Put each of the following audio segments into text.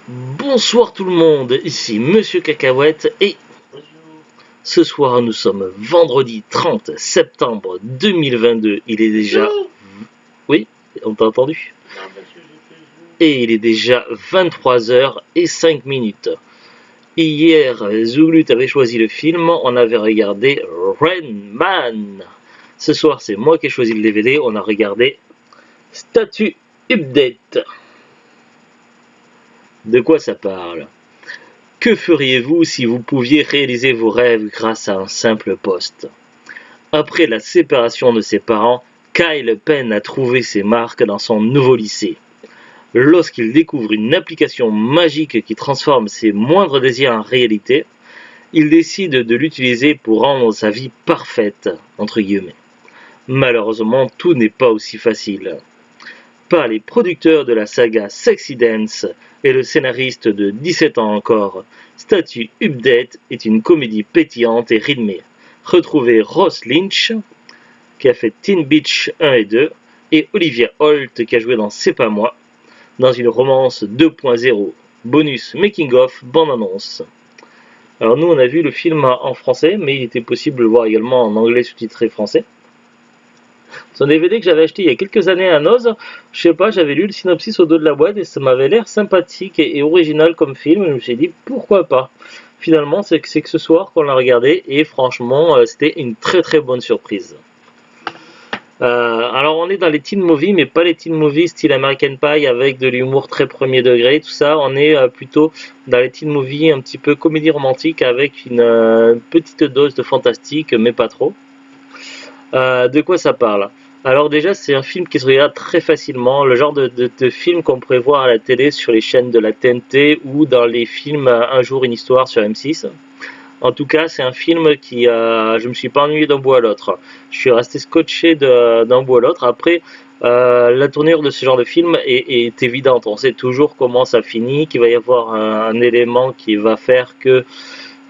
Bonsoir tout le monde, ici Monsieur Cacahuète et ce soir nous sommes vendredi 30 septembre 2022. Il est déjà... Oui, on t'a entendu. Et il est déjà 23h05. Hier, Zoulut avait choisi le film, on avait regardé Rain Man. Ce soir, c'est moi qui ai choisi le DVD, on a regardé Statue Update. De quoi ça parle? Que feriez-vous si vous pouviez réaliser vos rêves grâce à un simple poste? Après la séparation de ses parents, Kyle peine à trouver ses marques dans son nouveau lycée. Lorsqu'il découvre une application magique qui transforme ses moindres désirs en réalité, il décide de l'utiliser pour rendre sa vie parfaite, entre guillemets. Malheureusement, tout n'est pas aussi facile. Par les producteurs de la saga Sexy Dance et le scénariste de 17 ans encore, Statue Update est une comédie pétillante et rythmée. Retrouvez Ross Lynch, qui a fait Teen Beach 1 et 2, et Olivia Holt, qui a joué dans C'est pas moi, dans une romance 2.0. Bonus making-of, bande-annonce. Alors nous, on a vu le film en français, mais il était possible de le voir également en anglais sous-titré français. C'est un DVD que j'avais acheté il y a quelques années à Noz. Je sais pas, j'avais lu le synopsis au dos de la boîte et ça m'avait l'air sympathique et original comme film. Je me suis dit pourquoi pas. Finalement, c'est que ce soir qu'on l'a regardé et franchement, c'était une très très bonne surprise. Alors on est dans les teen movies, mais pas les teen movies style American Pie avec de l'humour très premier degré, tout ça. On est plutôt dans les teen movies un petit peu comédie romantique avec une petite dose de fantastique, mais pas trop. De quoi ça parle? Alors déjà, c'est un film qui se regarde très facilement, le genre de film qu'on pourrait voir à la télé sur les chaînes de la TNT ou dans les films Un jour une histoire sur M6. En tout cas, c'est un film qui, je me suis pas ennuyé d'un bout à l'autre. Je suis resté scotché d'un bout à l'autre. Après, la tournure de ce genre de film est évidente. On sait toujours comment ça finit, qu'il va y avoir un élément qui va faire que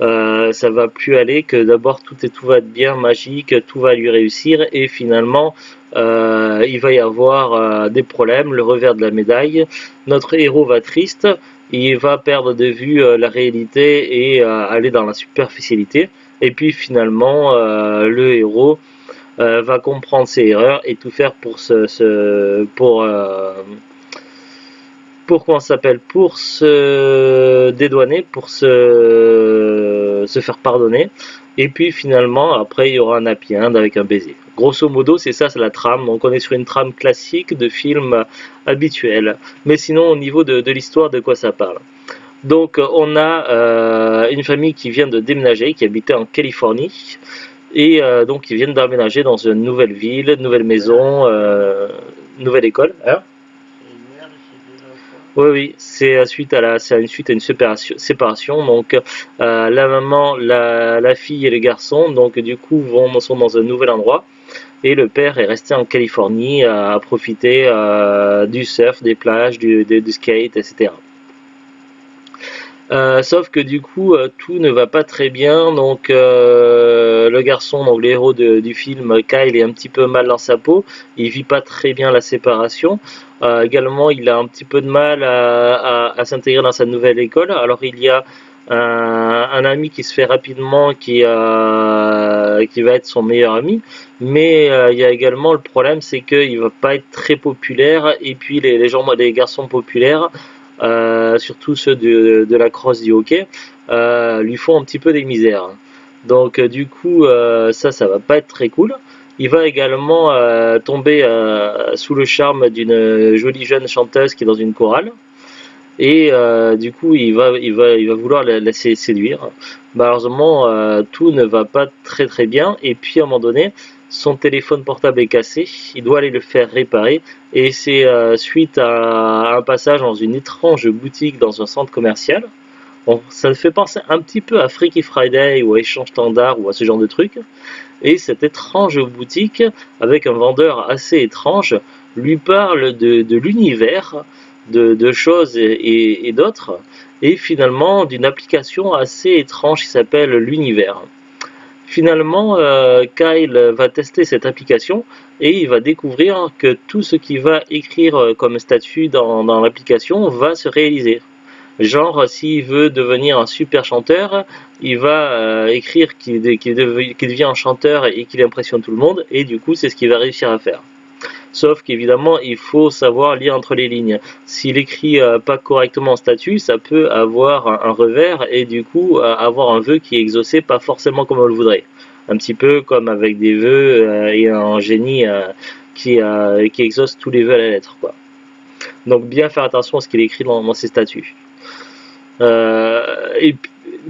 ça va plus aller, que d'abord tout va être bien magique, tout va lui réussir et finalement il va y avoir des problèmes, le revers de la médaille. Notre héros va triste, il va perdre de vue la réalité et aller dans la superficialité. Et puis finalement le héros va comprendre ses erreurs et tout faire pour pour se dédouaner, pour se faire pardonner. Et puis finalement, après, il y aura un happy end avec un baiser. Grosso modo, c'est ça, c'est la trame. Donc on est sur une trame classique de film habituel. Mais sinon, au niveau de l'histoire, de quoi ça parle? Donc on a une famille qui vient de déménager, qui habitait en Californie. Et donc ils viennent d'emménager dans une nouvelle ville, nouvelle maison, nouvelle école. Hein? Oui, c'est une suite à une séparation. Donc, la maman, la fille et le garçon, donc du coup, sont dans un nouvel endroit. Et le père est resté en Californie à profiter du surf, des plages, du skate, etc. Sauf que du coup, tout ne va pas très bien. Donc, le garçon, donc le héros du film, Kyle, est un petit peu mal dans sa peau. Il vit pas très bien la séparation. Également, il a un petit peu de mal à s'intégrer dans sa nouvelle école. Alors, il y a un ami qui se fait rapidement, qui va être son meilleur ami. Mais il y a également le problème, c'est qu'il va pas être très populaire. Et puis, les garçons populaires, surtout ceux de la crosse du hockey, lui font un petit peu des misères. Donc du coup, ça va pas être très cool. Il va également tomber sous le charme d'une jolie jeune chanteuse qui est dans une chorale. Et du coup, il va vouloir la séduire. Malheureusement, tout ne va pas très très bien. Et puis à un moment donné, son téléphone portable est cassé. Il doit aller le faire réparer. Et c'est suite à un passage dans une étrange boutique dans un centre commercial. Bon, ça me fait penser un petit peu à Freaky Friday ou à Échange Standard ou à ce genre de truc. Et cette étrange boutique, avec un vendeur assez étrange, lui parle de l'univers, de choses et d'autres, et finalement d'une application assez étrange qui s'appelle l'univers. Finalement, Kyle va tester cette application et il va découvrir que tout ce qu'il va écrire comme statut dans l'application va se réaliser. Genre, s'il veut devenir un super chanteur, il va écrire qu'il devient un chanteur et qu'il impressionne tout le monde, et du coup, c'est ce qu'il va réussir à faire. Sauf qu'évidemment, il faut savoir lire entre les lignes. S'il écrit pas correctement en statut, ça peut avoir un revers et du coup avoir un vœu qui est exaucé pas forcément comme on le voudrait. Un petit peu comme avec des vœux et un génie qui exauce tous les vœux à la lettre, quoi. Donc bien faire attention à ce qu'il écrit dans ses statuts. Et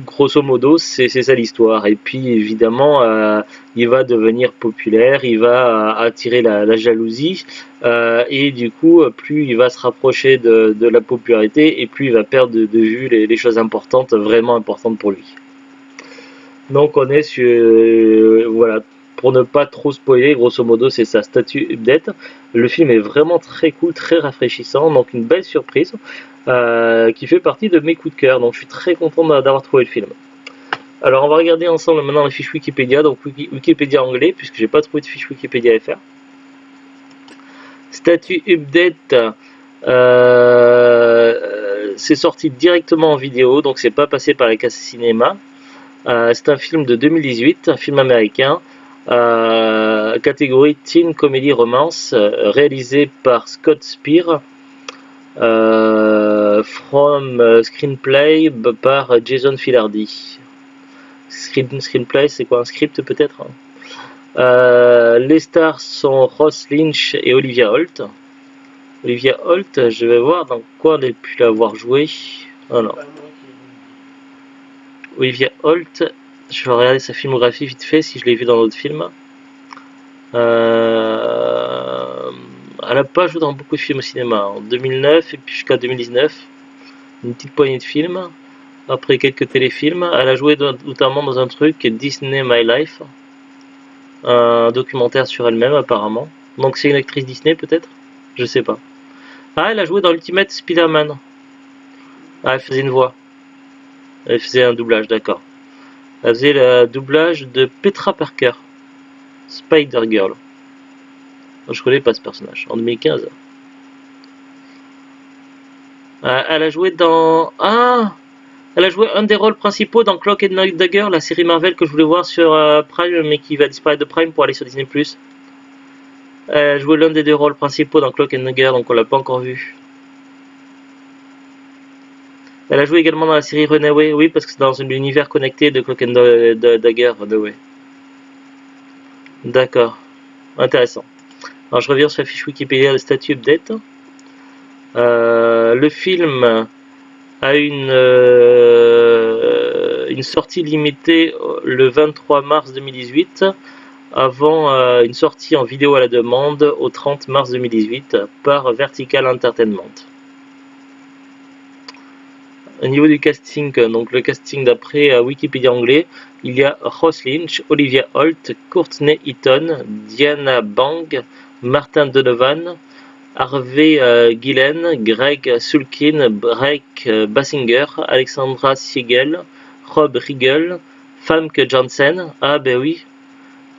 grosso modo, c'est ça l'histoire. Et puis évidemment, il va devenir populaire, il va attirer la jalousie, et du coup, plus il va se rapprocher de la popularité, et plus il va perdre de vue les choses importantes, vraiment importantes pour lui. Donc on est sur, voilà, pour ne pas trop spoiler, grosso modo c'est sa statue update. Le film est vraiment très cool, très rafraîchissant, donc une belle surprise qui fait partie de mes coups de cœur. Donc je suis très content d'avoir trouvé le film. Alors on va regarder ensemble maintenant les fiches Wikipédia, donc Wikipédia anglais puisque j'ai pas trouvé de fiche Wikipédia FR. Statue update. C'est sorti directement en vidéo, donc c'est pas passé par la case cinéma. C'est un film de 2018, un film américain, catégorie teen comedy romance, réalisé par Scott Spear, from screenplay par Jason Filardi. Screenplay, c'est quoi, un script peut-être? Les stars sont Ross Lynch et Olivia Holt. Olivia Holt, je vais voir dans quoi elle a pu l'avoir joué. Oh non. Olivia Holt, je vais regarder sa filmographie vite fait si je l'ai vu dans d'autres films. Elle n'a pas joué dans beaucoup de films au cinéma. En 2009 et puis jusqu'à 2019, une petite poignée de films. Après quelques téléfilms, elle a joué notamment dans un truc Disney My Life, un documentaire sur elle-même apparemment. Donc c'est une actrice Disney peut-être? Je sais pas. Ah, elle a joué dans Ultimate Spider-Man. Ah, elle faisait une voix. Elle faisait un doublage, d'accord. Elle faisait le doublage de Petra Parker, Spider-Girl. Je connais pas ce personnage, en 2015. Elle a joué dans... Ah, elle a joué un des rôles principaux dans Cloak and Dagger, la série Marvel que je voulais voir sur Prime, mais qui va disparaître de Prime pour aller sur Disney+. Elle a joué l'un des deux rôles principaux dans Cloak and Dagger, donc on l'a pas encore vu. Elle a joué également dans la série Runaway, oui, parce que c'est dans l'univers connecté de Cloak and Dagger, Runaway. D'accord, intéressant. Alors je reviens sur la fiche Wikipédia de statut update. Le film a une sortie limitée le 23 mars 2018, avant une sortie en vidéo à la demande au 30 mars 2018 par Vertical Entertainment. Au niveau du casting, donc le casting d'après Wikipédia anglais, il y a Ross Lynch, Olivia Holt, Courtney Eaton, Diana Bang, Martin Donovan, Harvey Gillen, Greg Sulkin, Blake Basinger, Alexandra Siegel, Rob Riggle, Famke Janssen, ah ben oui,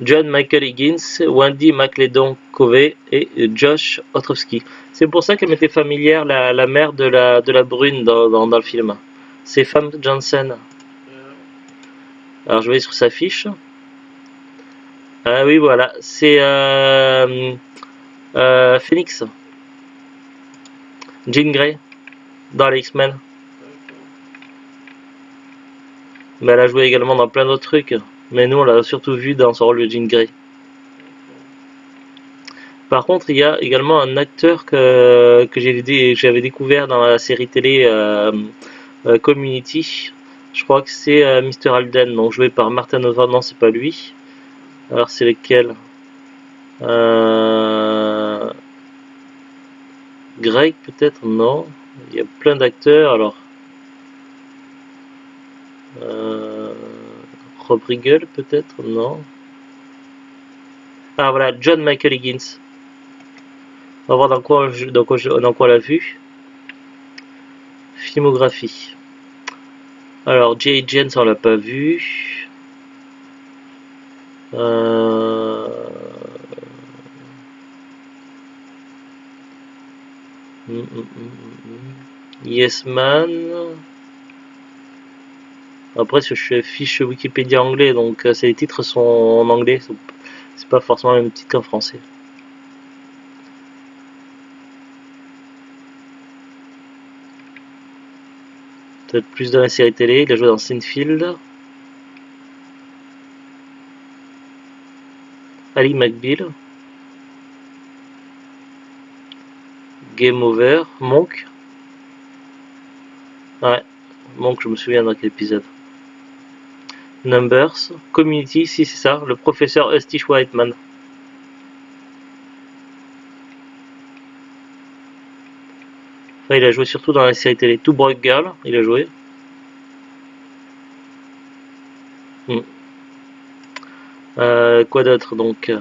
John Michael Higgins, Wendy McLeodon-Covey et Josh Ostrowski. C'est pour ça qu'elle m'était familière, la mère de la brune dans le film. C'est Famke Janssen. Alors je vais sur sa fiche. Ah oui, voilà, c'est Phoenix. Jean Grey dans les X-Men. Mais elle a joué également dans plein d'autres trucs. Mais nous, on l'a surtout vu dans son rôle de Jean Grey. Par contre, il y a également un acteur que j'avais découvert dans la série télé Community. Je crois que c'est Mr. Alden, donc joué par Martin Over. Non, c'est pas lui. Alors, c'est lequel Greg, peut-être? Non. Il y a plein d'acteurs, alors. Rob Riggle, peut-être? Non. Ah, voilà, John Michael Higgins. On va voir dans quoi on l'a vu. Filmographie. Alors, J. Jens, on l'a pas vu. Yes Man. Après, je fais fiche Wikipédia anglais, donc les titres sont en anglais, c'est pas forcément le même titre qu'en français. Peut-être plus dans la série télé, il a joué dans Seinfeld. Ali McBeal. Game Over. Monk. Ouais, Monk, je me souviens dans quel épisode. Numbers. Community, si c'est ça, le professeur Eustace Whiteman. Enfin, il a joué surtout dans la série télé Two Broke Girl, il a joué. Quoi d'autre donc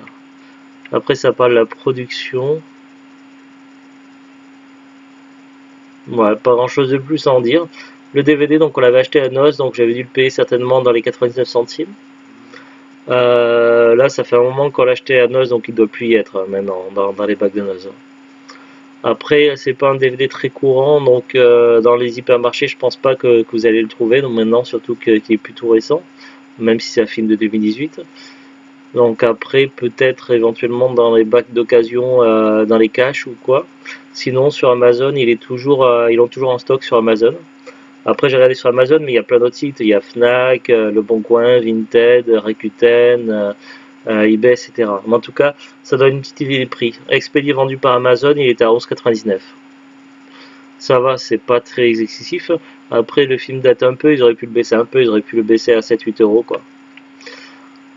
après ça parle de la production. Voilà, pas grand chose de plus à en dire. Le DVD, donc on l'avait acheté à noces, donc j'avais dû le payer certainement dans les 99 centimes. Là, ça fait un moment qu'on l'a acheté à noces, donc il doit plus y être maintenant dans les bacs de noces. Après, c'est pas un DVD très courant, donc dans les hypermarchés, je pense pas que vous allez le trouver. Donc maintenant, surtout qu'il est plutôt récent, même si c'est un film de 2018. Donc après, peut-être éventuellement dans les bacs d'occasion, dans les caches ou quoi. Sinon, sur Amazon, ils l'ont toujours en stock sur Amazon. Après, j'ai regardé sur Amazon, mais il y a plein d'autres sites. Il y a Fnac, Le Bon Coin, Vinted, Rakuten, eBay, etc. Mais en tout cas, ça donne une petite idée des prix. Expédié vendu par Amazon, il était à 11,99. Ça va, c'est pas très excessif. Après, le film date un peu, ils auraient pu le baisser un peu, ils auraient pu le baisser à 7-8 euros, quoi.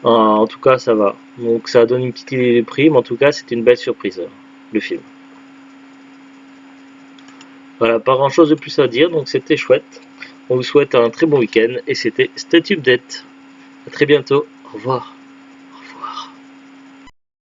En tout cas, ça va. Donc, ça donne une petite idée des prix, mais en tout cas, c'était une belle surprise, le film. Voilà, pas grand chose de plus à dire, donc c'était chouette. On vous souhaite un très bon week-end, et c'était Statue Update. A très bientôt, au revoir.